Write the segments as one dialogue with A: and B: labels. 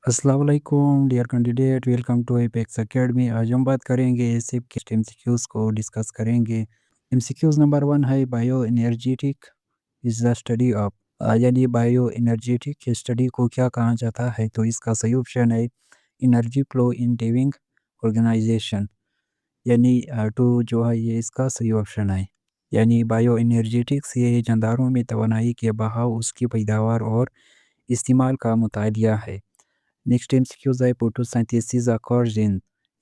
A: अस्सलाम वालेकुम dear candidate, welcome to Apex Academy. आज हम बात करेंगे एसिप के एमसीक्यूज़ को डिस्कस करेंगे। एमसीक्यूज़ नंबर 1 है bio energetic is the study of यानी बायो एनर्जेटिक स्टडी को क्या कहा जाता है? तो इसका सही ऑप्शन है energy flow in living organization. यानी टू जो है ये इसका सही ऑप्शन है। यानी बायो एनर्जेटिक्स ये जानदारों में तवानाई के बहाव, उसकी पैदावार और इस्तेमाल का मुतालिया है। नेक्स्ट एमसीक्यूज़ है फोटोसिंथेसिस ऑकर्स इन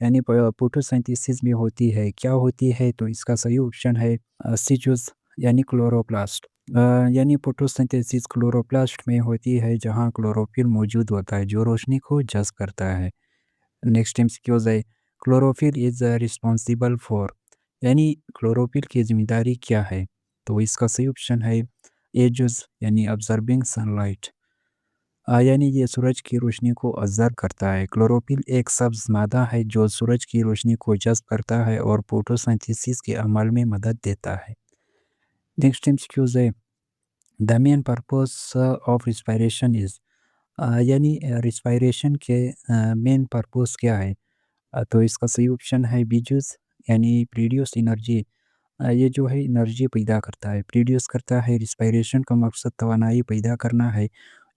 A: यानी फोटोसिंथेसिस में होती है, क्या होती है? तो इसका सही ऑप्शन है सिजुस यानी क्लोरोप्लास्ट। यानी फोटोसिंथेसिस क्लोरोप्लास्ट में होती है जहाँ क्लोरोफिल मौजूद होता है जो रोशनी को जज़्ब करता है। नेक्स्ट एमसीक्यूज़ है क्लोरोफिल इज़ रिस्पॉन्सिबल फॉर यानी क्लोरोफिल की ज़िम्मेदारी क्या है? तो इसका सही ऑप्शन है एजुज़ यानी ऑब्ज़र्विंग सनलाइट। यानी ये सूरज की रोशनी को ऑब्ज़र्व करता है। क्लोरोफिल एक सब्ज़ मादा है जो सूरज की रोशनी को जज़्ब करता है और फोटोसिंथेसिस के अमल में मदद देता है। नेक्स्ट एमसीक्यूज़ है the main purpose of respiration is यानी रिस्पायरेशन के मेन पर्पस क्या है? तो इसका सही ऑप्शन है बीजूस यानी प्रोड्यूस एनर्जी। ये जो है एनर्जी पैदा करता है, प्रोड्यूस करता है। रिस्पायरेशन का मकसद तवानाई पैदा करना है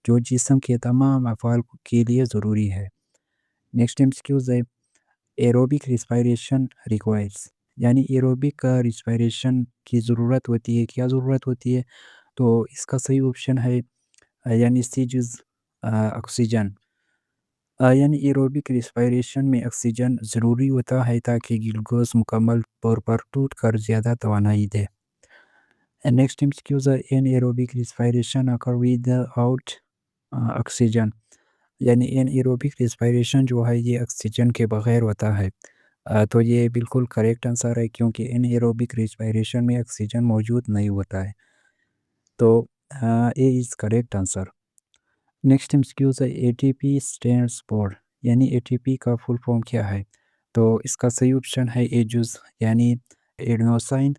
A: जो जिस्म के तमाम अफ़ाल के लिए ज़रूरी है। नेक्स्ट एमसीक्यूज़ है एरोबिक रिस्पायरेशन रिक्वायर्स यानी एरोबिक रिस्पायरेशन की ज़रूरत होती है, क्या ज़रूरत होती है? तो इसका सही ऑप्शन है यानी सीजूज़ ऑक्सीजन। यानी एरोबिक रिस्पायरेशन में ऑक्सीजन ज़रूरी होता है ताकि ग्लूकोज़ मुकम्मल तौर पर टूट कर ज़्यादा तवानाई दे। नेक्स्ट एमसीक्यूज़ है एनएरोबिक रिस्पायरेशन अकर विदाउट ऑक्सीजन यानी एनएरोबिक रिस्पायरेशन जो है ये ऑक्सीजन के बगैर होता है। तो ये बिल्कुल करेक्ट आंसर है क्योंकि एनएरोबिक रिस्पायरेशन में ऑक्सीजन मौजूद नहीं होता है। तो A is correct answer. Next MCQs है एटीपी स्टैंड्स फॉर यानी एटीपी का फुल फॉर्म क्या है? तो इसका सही ऑप्शन है एजूस यानी एडेनोसाइन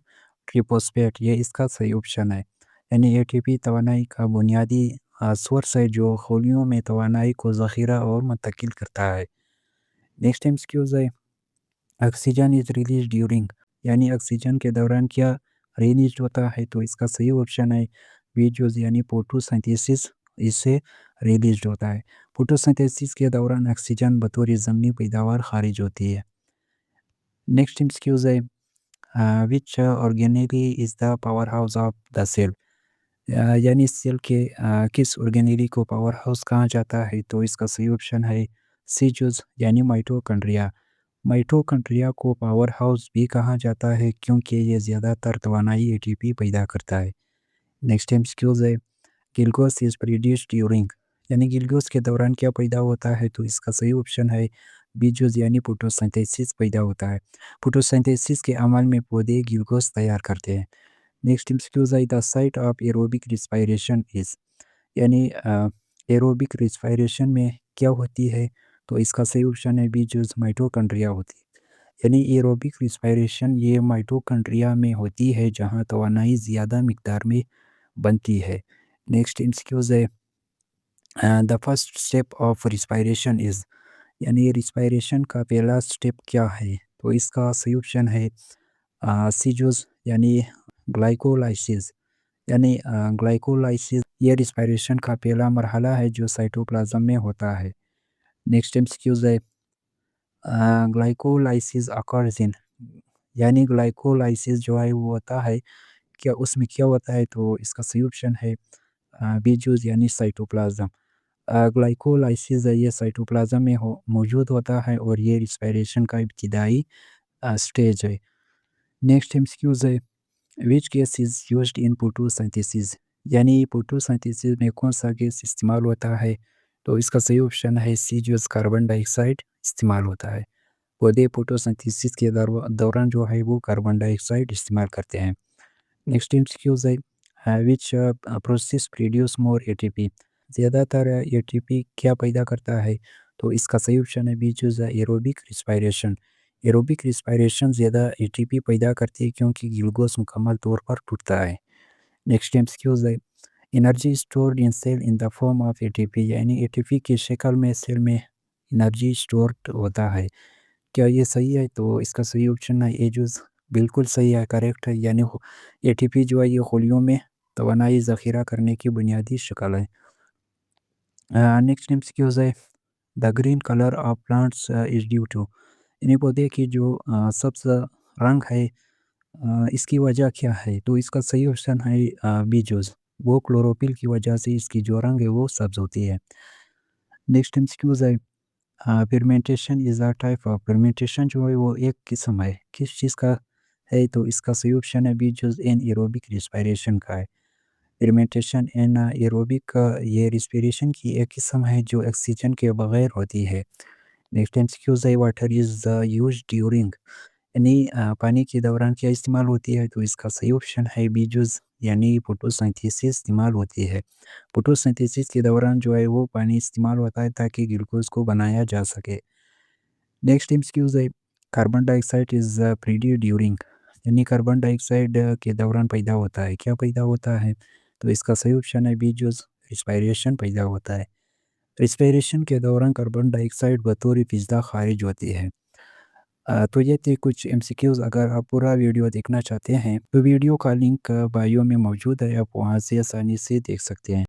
A: ट्रिफॉस्फेट, ये इसका सही ऑप्शन है। यानी एटीपी तवानाई का बुनियादी सोर्स है जो खलियों में तवानाई को ज़ख़ीरा और मुंतकिल करता है। नेक्स्ट एमसीक्यूज़ है ऑक्सीजन इज़ रिलीज़ ड्यूरिंग यानी ऑक्सीजन के दौरान क्या रिलीज़ होता है? तो इसका सही ऑप्शन है बीजूस यानी फोटोसिंथेसिस इससे रिलीज़ होता है। फोटोसिंथेसिस के दौरान ऑक्सीजन बतौर ज़मनी पैदावार खारिज होती है। नेक्स्ट एमसीक्यूज़ है which organelle is the power house of the cell यानी सेल के किस ऑर्गेनेली को पावर हाउस कहा जाता है? तो इसका सही ऑप्शन है सीजूस यानी माइटोकॉन्ड्रिया। माइटोकॉन्ड्रिया को पावर हाउस भी कहा जाता है क्योंकि ये ज़्यादातर तवानाई एटीपी पैदा करता है। नेक्स्ट एमसीक्यूज़ है ग्लूकोज इज़ प्रोड्यूस्ड ड्यूरिंग यानी ग्लूकोज के दौरान क्या पैदा होता है? तो इसका सही ऑप्शन है बीजूस यानी फोटोसिंथेसिस पैदा होता है। फोटोसिंथेसिस के अमल में पौधे ग्लूकोज तैयार करते हैं। नेक्स्ट एमसीक्यूज़ है the site of aerobic respiration is यानी एरोबिक रिस्पायरेशन में क्या होती है? तो इसका सही ऑप्शन है बीजूस माइटोकॉन्ड्रिया होती है। यानी एरोबिक रिस्पायरेशन ये माइटोकॉन्ड्रिया में होती है जहाँ तवानाई ज़्यादा मिकदार में बनती है। नेक्स्ट एमसीक्यूज़ है the first step of respiration is यानी रिस्पायरेशन का पहला स्टेप क्या है? तो इसका सही ऑप्शन है सीजोस यानी ग्लाइकोलाइसिस। यानी ग्लाइकोलाइसिस ये रिस्पायरेशन का पहला मरहला है जो साइटोप्लाज्म में होता है। नेक्स्ट एमसीक्यूज़ है ग्लाइकोलाइसिस अकर्स इन यानी ग्लाइकोलाइसिस जो है वो होता है क्या उसमें क्या होता है? तो इसका सही ऑप्शन है बीजूस यानी साइटोप्लाज्म। ग्लाइकोलाइसिस है ये साइटोप्लाज्म में मौजूद होता है और ये रिस्पायरेशन का इब्तिदाई स्टेज है। नेक्स्ट एमसीक्यूज़ है which gas is used in photosynthesis यानी फोटोसिंथेसिस में कौन सा गैस इस्तेमाल होता है? तो इसका सही ऑप्शन है सी जो कार्बन डाइऑक्साइड इस्तेमाल होता है। पौधे फोटोसिंथेसिस के दौरान जो है वो कार्बन डाइऑक्साइड इस्तेमाल करते हैं। नेक्स्ट एमसीक्यूज़ है which process produce more ATP ज़्यादातर एटीपी क्या पैदा करता है? तो इसका सही ऑप्शन है B choose aerobic respiration. Aerobic respiration ज़्यादा एटीपी पैदा करती है क्योंकि ग्लूकोज मुकम्मल तौर पर टूटता है। नेक्स्ट एमसीक्यूज़ है energy stored in cell in the form of A T P, یعنی اے ٹی پی کی شکل میں سیل میں انرجی اسٹورڈ ہوتا ہے۔ کیا یہ صحیح ہے؟ تو اس کا صحیح آپشن ہے اے جز، بالکل صحیح ہے، کریکٹ ہے، یعنی اے ٹی پی جو ہے یہ خلیوں میں توانائی ذخیرہ کرنے کی بنیادی شکل ہے۔ نیکسٹ ایمسیکیوز ہے the green colour of plants is due to, یعنی پودے کی جو سبز رنگ ہے اس کی وجہ کیا ہے؟ تو اس کا صحیح آپشن ہے بی جز، وہ کلوروپل کی وجہ سے اس کی جو رنگ ہے وہ سبز ہوتی ہے۔ نیکسٹ ایمسیکیوز ہے fermentation is a type of, fermentation جو ہے وہ ایک قسم ہے، کس چیز کا ہے؟ تو اس کا صحیح آپشن ہے بی جز ان ایروبک ریسپائریشن کا ہے۔ فرمنٹیشن ان ایروبک یہ ریسپیریشن کی ایک قسم ہے جو آکسیجن کے بغیر ہوتی ہے۔ نیکسٹ ایمسیکیوز ہے واٹر از یوز ڈیورنگ، یعنی پانی کے دوران کیا استعمال ہوتی ہے؟ تو اس کا صحیح آپشن ہے بی جز، یعنی فوٹوسنتھیسس استعمال ہوتی ہے۔ فوٹوسنتھیسس کے دوران جو ہے وہ پانی استعمال ہوتا ہے تاکہ گلوکوز کو بنایا جا سکے۔ نیکسٹ ایمسیکیوز ہے carbon dye oxide is produced during, یعنی کاربن ڈائی آکسائڈ کے دوران پیدا ہوتا ہے، کیا پیدا ہوتا ہے؟ تو اس کا صحیح آپشن ہے بی جز، ریسپائریشن پیدا ہوتا ہے۔ ریسپائریشن کے دوران کاربن ڈائی آکسائڈ بطور فضلہ خارج ہوتی ہے۔ تو یہ تھے کچھ ایم سی کیوز۔ اگر آپ پورا ویڈیو دیکھنا چاہتے ہیں تو ویڈیو کا لنک بائیو میں موجود ہے، آپ وہاں سے آسانی سے دیکھ سکتے ہیں۔